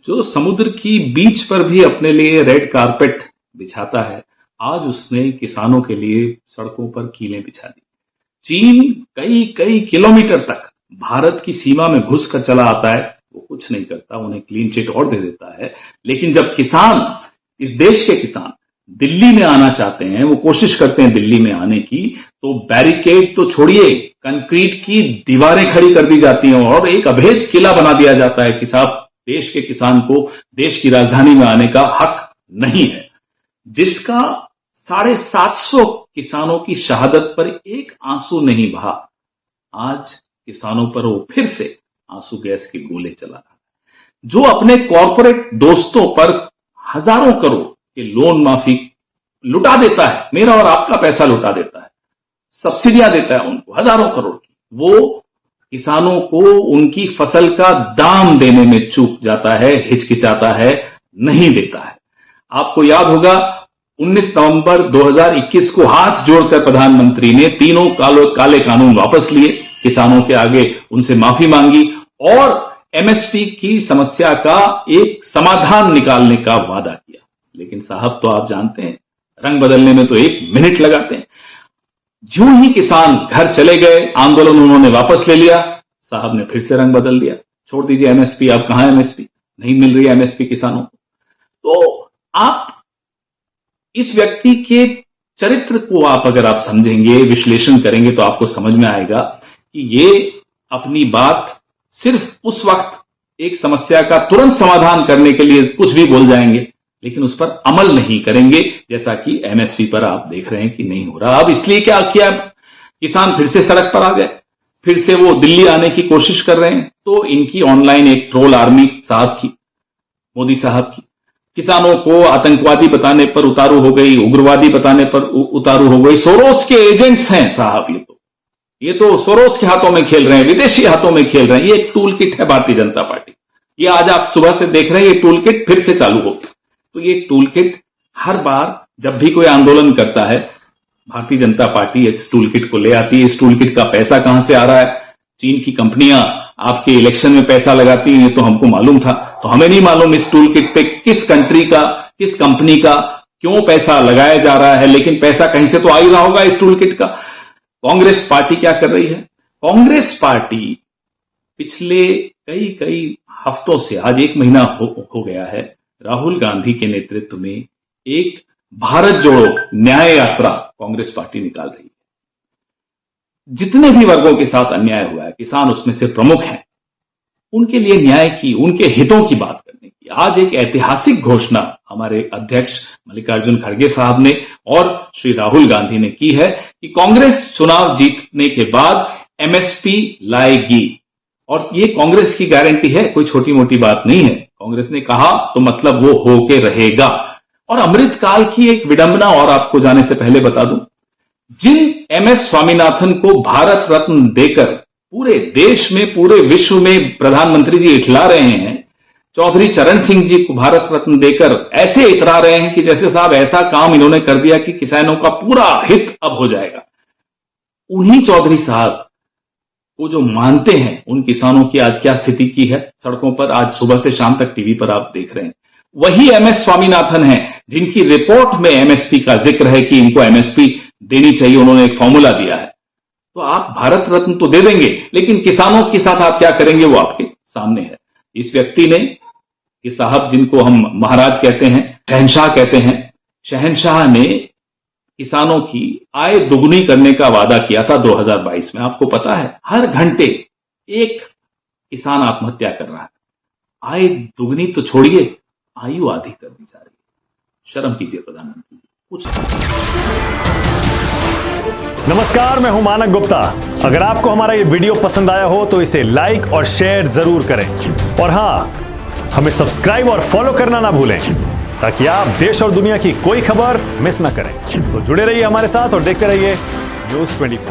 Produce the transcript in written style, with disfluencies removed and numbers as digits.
जो समुद्र की बीच पर भी अपने लिए रेड कारपेट बिछाता है, आज उसने किसानों के लिए सड़कों पर कीलें बिछा दी। चीन कई कई किलोमीटर तक भारत की सीमा में घुस कर चला आता है, वो कुछ नहीं करता, उन्हें क्लीन चिट और दे देता है। लेकिन जब किसान, इस देश के किसान दिल्ली में आना चाहते हैं, वो कोशिश करते हैं दिल्ली में आने की, तो बैरिकेड तो छोड़िए, कंक्रीट की दीवारें खड़ी कर दी जाती हैं और एक अभेद किला बना दिया जाता है कि साहब देश के किसान को देश की राजधानी में आने का हक नहीं है। जिसका 750 किसानों की शहादत पर एक आंसू नहीं बहा, आज किसानों पर वो फिर से आंसू गैस के गोले चला रहा है। जो अपने कॉरपोरेट दोस्तों पर हजारों करोड़ के लोन माफी लुटा देता है, मेरा और आपका पैसा लुटा देता है, सब्सिडियां देता है उनको हजारों करोड़ की, वो किसानों को उनकी फसल का दाम देने में चूक जाता है, हिचकिचाता है, नहीं देता है। आपको याद होगा 19 नवंबर 2021 को हाथ जोड़कर प्रधानमंत्री ने तीनों काले कानून वापस लिए, किसानों के आगे उनसे माफी मांगी और एमएसपी की समस्या का एक समाधान निकालने का वादा किया। लेकिन साहब तो आप जानते हैं, रंग बदलने में तो 1 मिनट लगाते हैं। ज्यों ही किसान घर चले गए, आंदोलन उन्होंने वापस ले लिया, साहब ने फिर से रंग बदल दिया। छोड़ दीजिए एमएसपी, अब कहां एमएसपी, नहीं मिल रही है एमएसपी किसानों को। तो आप इस व्यक्ति के चरित्र को आप अगर आप समझेंगे, विश्लेषण करेंगे, तो आपको समझ में आएगा कि ये अपनी बात सिर्फ उस वक्त एक समस्या का तुरंत समाधान करने के लिए कुछ भी बोल जाएंगे, लेकिन उस पर अमल नहीं करेंगे, जैसा कि एमएसपी पर आप देख रहे हैं कि नहीं हो रहा। अब इसलिए क्या किया, किसान फिर से सड़क पर आ गए, फिर से वो दिल्ली आने की कोशिश कर रहे हैं। तो इनकी ऑनलाइन एक ट्रोल आर्मी साहब की, मोदी साहब की, किसानों को आतंकवादी बताने पर उतारू हो गई, उग्रवादी बताने पर उतारू हो गई। सोरोस के एजेंट्स हैं साहब, ये तो सोरोस के हाथों में खेल रहे हैं, विदेशी हाथों में खेल रहे हैं। ये एक टूल किट है भारतीय जनता पार्टी। ये आज आप सुबह से देख रहे हैं, ये टूल किट फिर से चालू हो गया। तो ये टूल किट हर बार जब भी कोई आंदोलन करता है, भारतीय जनता पार्टी इस टूल किट को ले आती है। इस टूल किट का पैसा कहां से आ रहा है? चीन की कंपनियां आपके इलेक्शन में पैसा लगाती हैं, तो हमको मालूम था। तो हमें नहीं मालूम इस टूल किट पे किस कंट्री का, किस कंपनी का क्यों पैसा लगाया जा रहा है, लेकिन पैसा कहीं से तो आ ही रहा होगा इस टूल किट का। कांग्रेस पार्टी क्या कर रही है? कांग्रेस पार्टी पिछले कई हफ्तों से, आज 1 महीना हो गया है, राहुल गांधी के नेतृत्व में एक भारत जोड़ो न्याय यात्रा कांग्रेस पार्टी निकाल रही है। जितने भी वर्गों के साथ अन्याय हुआ है, किसान उसमें से प्रमुख हैं, उनके लिए न्याय की, उनके हितों की बात करने की आज एक ऐतिहासिक घोषणा हमारे अध्यक्ष मल्लिकार्जुन खड़गे साहब ने और श्री राहुल गांधी ने की है कि कांग्रेस चुनाव जीतने के बाद एमएसपी लाएगी। और ये कांग्रेस की गारंटी है, कोई छोटी मोटी बात नहीं है। कांग्रेस ने कहा तो मतलब वो होके रहेगा। और अमृतकाल की एक विडंबना और आपको जाने से पहले बता दूं, जिन एमएस स्वामीनाथन को भारत रत्न देकर पूरे देश में, पूरे विश्व में प्रधानमंत्री जी इठला रहे हैं, चौधरी चरण सिंह जी को भारत रत्न देकर ऐसे इतरा रहे हैं कि जैसे साहब ऐसा काम इन्होंने कर दिया कि किसानों का पूरा हित अब हो जाएगा। उन्हीं चौधरी साहब वो जो मानते हैं, उन किसानों की आज क्या स्थिति की है सड़कों पर, आज सुबह से शाम तक टीवी पर आप देख रहे हैं। वही एमएस स्वामीनाथन है जिनकी रिपोर्ट में एमएसपी का जिक्र है कि इनको एमएसपी देनी चाहिए, उन्होंने एक फॉर्मूला दिया है। तो आप भारत रत्न तो दे देंगे, लेकिन किसानों के साथ आप क्या करेंगे वो आपके सामने है। इस व्यक्ति ने, ये साहब जिनको हम महाराज कहते हैं, शहंशाह कहते हैं, शहंशाह ने किसानों की आय दुगनी करने का वादा किया था 2022 में। आपको पता है हर घंटे एक किसान आत्महत्या कर रहा है। आय दुगनी तो छोड़िए, आयु आधी कर दी जा रही है। शर्म कीजिए प्रधानमंत्री, कुछ। नमस्कार, मैं हूं मानक गुप्ता। अगर आपको हमारा ये वीडियो पसंद आया हो तो इसे लाइक और शेयर जरूर करें। और हां, हमें सब्सक्राइब और फॉलो करना ना भूलें, ताकि आप देश और दुनिया की कोई खबर मिस ना करें। तो जुड़े रहिए हमारे साथ और देखते रहिए न्यूज़ 24।